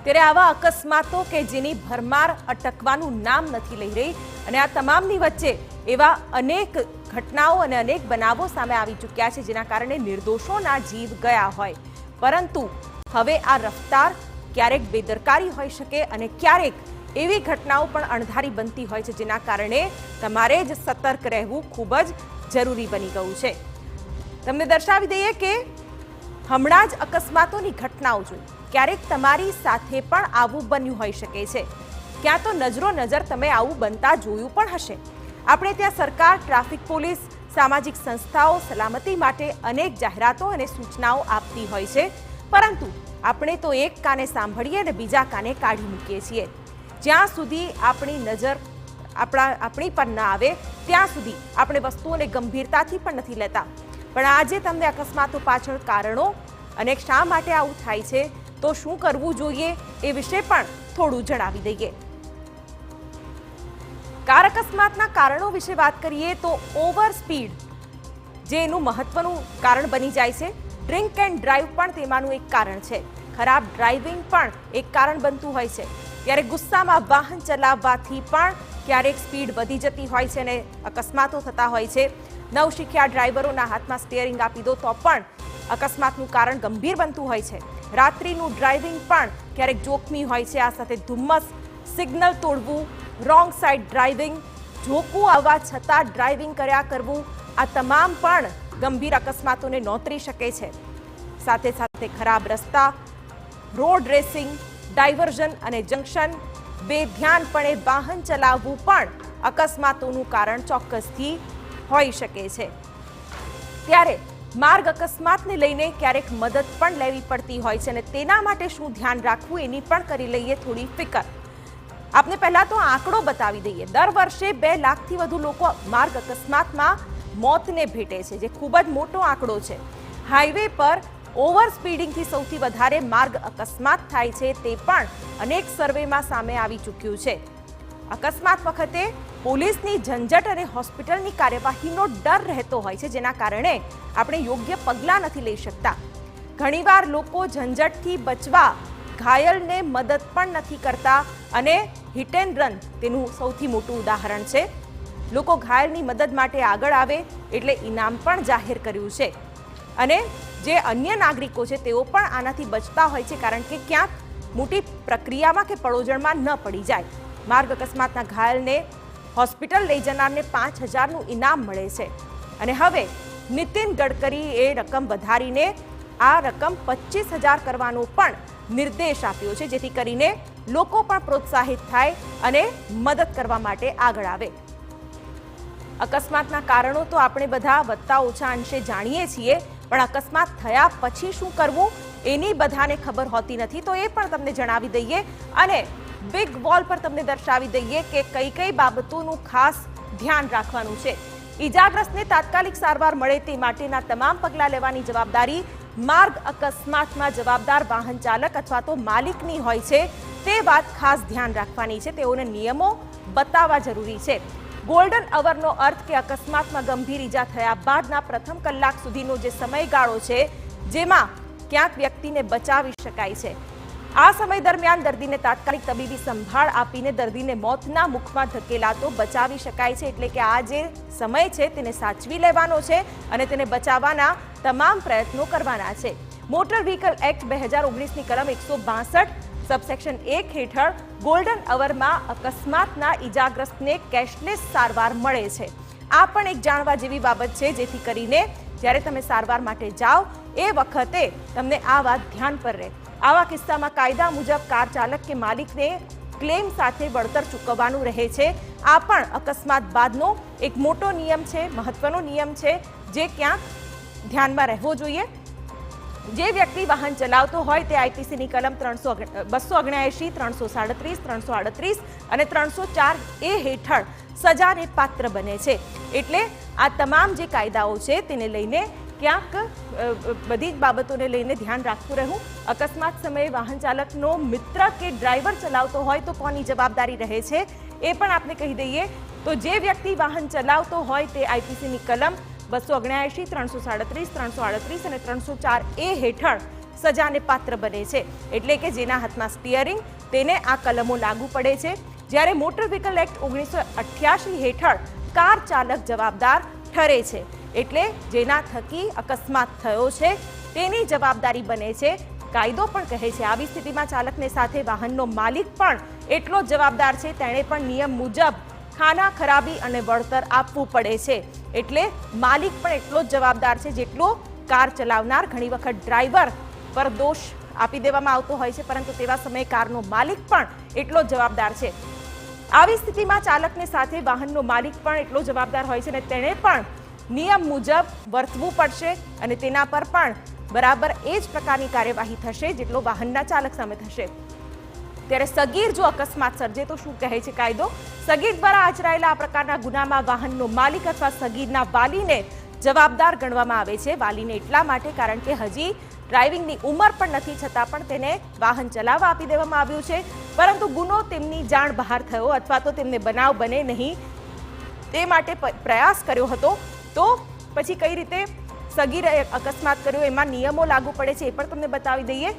ત્યારે આવા અકસ્માતો કે જેની ભરમાર અટકવાનું નામ નથી લઈ રહી અને આ તમામની વચ્ચે એવા અનેક ઘટનાઓ અને અનેક બનાવો સામે આવી ચૂક્યા છે જેના કારણે નિર્દોષોના જીવ ગયા હોય, પરંતુ હવે આ રફતાર ક્યારેક બેદરકારી હોઈ શકે અને ક્યારેક એવી ઘટનાઓ પણ અણધારી બનતી હોય છે જેના કારણે તમારે જ સતર્ક રહેવું ખૂબ જ જરૂરી બની ગયું છે। તમને દર્શાવી દઈએ કે હમણાં જ અકસ્માતોની ઘટનાઓ જોઈ, ક્યારેક તમારી સાથે પણ આવું બન્યું હોઈ શકે છે। ક્યાં તો નજરો નજર તમે આવું બનતા જોયું પણ હશે। આપણે ત્યાં સરકાર, ટ્રાફિક પોલીસ, સામાજિક સંસ્થાઓ સલામતી માટે અનેક જાહેરાતો અને સૂચનાઓ આપતી હોય છે, પરંતુ આપણે તો એક કાને સાંભળીએ અને બીજા કાને કાઢી મૂકીએ છીએ। જ્યાં સુધી આપણી નજર આપણી પર ન આવે ત્યાં સુધી આપણે વસ્તુઓને ગંભીરતાથી પણ નથી લેતા। પણ આજે તમને અકસ્માતો પાછળ કારણો અને શા માટે આવું થાય છે, તો શું કરવું જોઈએ એ વિશે પણ થોડું જણાવી દઈએ। કાર અકસ્માતના કારણો વિશે વાત કરીએ તો ઓવર સ્પીડ જે એનું મહત્વનું કારણ બની જાય છે। ડ્રિંક એન્ડ ડ્રાઈવ પણ તેમાંનું એક કારણ છે। ખરાબ ડ્રાઇવિંગ પણ એક કારણ બનતું હોય છે। ત્યારે ગુસ્સામાં વાહન ચલાવવાથી પણ ક્યારેક સ્પીડ વધી જતી હોય છે અને અકસ્માતો થતા હોય છે। નવશીખ્યા ડ્રાઈવરોના હાથમાં સ્ટીયરિંગ આપી દો તો પણ અકસ્માતનું કારણ ગંભીર બનતું હોય છે। રાત્રિનું ડ્રાઇવિંગ પણ ક્યારેક જોખમી હોય છે। આ સાથે ધુમ્મસ, સિગ્નલ તોડવું, રોંગ સાઈડ ડ્રાઇવિંગ, ઝોકું આવવા છતાં ડ્રાઇવિંગ કર્યા કરવું, આ તમામ પણ ગંભીર અકસ્માતોને નોતરી શકે છે। સાથે સાથે ખરાબ રસ્તા, રોડ રેસિંગ, ડાયવર્ઝન અને જંકશન, બેધ્યાનપણે વાહન ચલાવવું પણ અકસ્માતોનું કારણ ચોક્કસથી હોઈ શકે છે। ત્યારે માર્ગ અકસ્માતને લઈને ક્યારેક મદદ પણ લેવી પડતી હોય છે અને તેના માટે શું ધ્યાન રાખવું એની પણ કરી લઈએ થોડી ફિકર। આપને પહેલા તો આંકડો બતાવી દઈએ। દર વર્ષે 2 લાખથી વધુ લોકો માર્ગ અકસ્માતમાં મોતને ભેટે છે, જે ખૂબ જ મોટો આંકડો છે। હાઈવે પર ઓવર સ્પીડિંગથી સૌથી વધારે માર્ગ અકસ્માત થાય છે તે પણ અનેક સર્વેમાં સામે આવી ચૂક્યું છે। અકસ્માત વખતે પોલીસની ઝંઝટ અને હોસ્પિટલની કાર્યવાહીનો ડર રહેતો હોય છે, જેના કારણે આપણે યોગ્ય પગલાં નથી લઈ શકતા। ઘણીવાર લોકો ઝંઝટથી બચવા ઘાયલને મદદ પણ નથી કરતા અને હિટ એન્ડ રન તેનું સૌથી મોટું ઉદાહરણ છે। લોકો ઘાયલની મદદ માટે આગળ આવે એટલે ઇનામ પણ જાહેર કર્યું છે અને જે અન્ય નાગરિકો છે તેઓ પણ આનાથી બચતા હોય છે, કારણ કે ક્યાંક મોટી પ્રક્રિયામાં કે પડોજણમાં ન પડી જાય। માર્ગ અકસ્માતના ઘાયલને હોસ્પિટલ લઈ જનારને 5,000નું ઇનામ મળે છે અને હવે નીતિન ગડકરીએ રકમ વધારીને આ રકમ 25,000 કરવાનો પણ નિર્દેશ આપ્યો છે, જેથી કરીને લોકો પણ પ્રોત્સાહિત થાય અને મદદ કરવા માટે આગળ આવે। અકસ્માતના કારણો તો આપણે બધા વધતા ઓછા અંશે જાણીએ છીએ, પણ અકસ્માત થયા પછી શું કરવું એની બધાને ખબર હોતી નથી, તો એ પણ તમને જણાવી દઈએ અને બિગ વોલ પર તમને દર્શાવી દઈએ કે કઈ કઈ બાબતોનું ખાસ ધ્યાન રાખવાનું છે। ઈજાગ્રસ્તને તાત્કાલિક સારવાર મળે તે માટેના તમામ પગલાં લેવાની જવાબદારી માર્ગ અકસ્માતમાં જવાબદાર વાહન ચાલક અથવા તો માલિકની હોય છે, તે વાત ખાસ ધ્યાન રાખવાની છે। તેઓને નિયમો બતાવવા જરૂરી છે। ગોલ્ડન અવરનો અર્થ કે અકસ્માતમાં ગંભીર ઈજા થયા બાદના પ્રથમ કલાક સુધીનો જે સમયગાળો છે જેમાં ક્યાંક વ્યક્તિને બચાવી શકાય છે। આ સમય દરમિયાન દર્દીને તાત્કાલિક તબીબી સંભાળ આપીને દર્દીને મોતના મુખમાં ધકેલાતો બચાવી શકાય છે। એટલે કે આ જે સમય છે તેને સાચવી લેવાનો છે અને તેને બચાવવાના તમામ પ્રયત્નો કરવાના છે। મોટર વ્હીકલ એક્ટ 2019ની કલમ 162 સબસેક્શન 1 હેઠળ ગોલ્ડન અવરમાં અકસ્માતના ઈજાગ્રસ્તને કેશલેસ સારવાર મળે છે। આ પણ એક જાણવા જેવી બાબત છે, જેથી કરીને જ્યારે તમે સારવાર માટે જાઓ એ વખતે તમને આ વાત ધ્યાન પર રહે। આવા કિસ્સામાં કાયદા મુજબ કાર ચાલક કે માલિકને ક્લેમ સાથે વળતર ચૂકવવાનું રહે છે। આ પણ અકસ્માત બાદનો એક મોટો નિયમ છે, મહત્વનો નિયમ છે, જે ક્યાંક ધ્યાનમાં રહેવો જોઈએ। જે વ્યક્તિ વાહન ચલાવતો હોય તે આઈપીસીની કલમ 279, 337, 338 અને 304A હેઠળ સજાને પાત્ર બને છે। એટલે આ તમામ જે કાયદાઓ છે તેને લઈને ક્યાંક બધી જ બાબતોને લઈને ધ્યાન રાખતું રહેવું। અકસ્માત સમયે વાહન ચાલકનો મિત્ર કે ડ્રાઈવર ચલાવતો હોય તો કોની જવાબદારી રહે છે એ પણ આપણે કહી દઈએ। તો જે વ્યક્તિ વાહન ચલાવતો હોય તે આઈપીસીની કલમ 279, 337, 338 અને 304A હેઠળ સજાને પાત્ર બને છે, એટલે કે જેના હાથમાં સ્ટીયરિંગ તેને આ કલમો લાગુ પડે છે. જ્યારે મોટર વ્હીકલ એક્ટ 1988 હેઠળ કાર ચાલક જવાબદાર ઠરે છે, એટલે જેના થકી અકસ્માત થયો છે તેની જવાબદારી બને છે. કાયદો પણ કહે છે આવી સ્થિતિમાં ચાલકને સાથે વાહનનો માલિક પણ એટલો જ જવાબદાર છે. તેણે પણ નિયમ મુજબ ખાના ખરાબી અને વળતર આપવું પડે છે. એટલે માલિક પણ એટલો જ જવાબદાર છે જેટલો કાર ચલાવનાર. ઘણી વખત ડ્રાઈવર પર દોષ આપી દેવામાં આવતો હોય છે, પરંતુ તેવા સમયે કારનો માલિક પણ એટલો જ જવાબદાર છે. આવી સ્થિતિમાં ચાલકને સાથે વાહનનો માલિક પણ એટલો જવાબદાર હોય છે અને તેણે પણ નિયમ મુજબ વર્તવું પડશે અને તેના પર પણ બરાબર એ જ પ્રકારની કાર્યવાહી થશે જેટલો વાહનના ચાલક સામે થશે. ત્યારે સગીર જો અકસ્માત સર્જે તો શું કહે છે કાયદો? સગીર દ્વારા આચરાયેલા આ પ્રકારના ગુનામાં વાહનનો માલિક અથવા સગીરના વાલીને જવાબદાર ગણવામાં આવે છે. વાલીને એટલા માટે કારણ કે હજી ડ્રાઇવિંગની ઉંમર પણ નથી, છતાં પણ તેને વાહન ચલાવવા આપી દેવામાં આવ્યું છે, પરંતુ ગુનો તેમની જાણ બહાર થયો અથવા તો તેમને બનાવ બને નહીં તે માટે પ્રયાસ કર્યો હતો, તો પછી કઈ રીતે સગીરે અકસ્માત કર્યો એમાં નિયમો લાગુ પડે છે એ પણ તમને બતાવી દઈએ.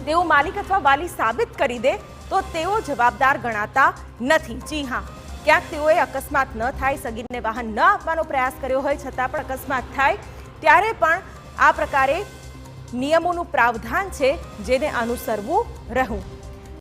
તેઓ માલિક અથવા વાલી સાબિત કરી દે તો તેઓ જવાબદાર ગણાતા નથી. જી હા, ક્યાંક તેઓએ અકસ્માત ન થાય, સગીરને વાહન ન આપવાનો પ્રયાસ કર્યો હોય છતાં પણ અકસ્માત થાય ત્યારે પણ આ પ્રકારે નિયમોનું પ્રાવધાન છે જેને અનુસરવું રહ્યું.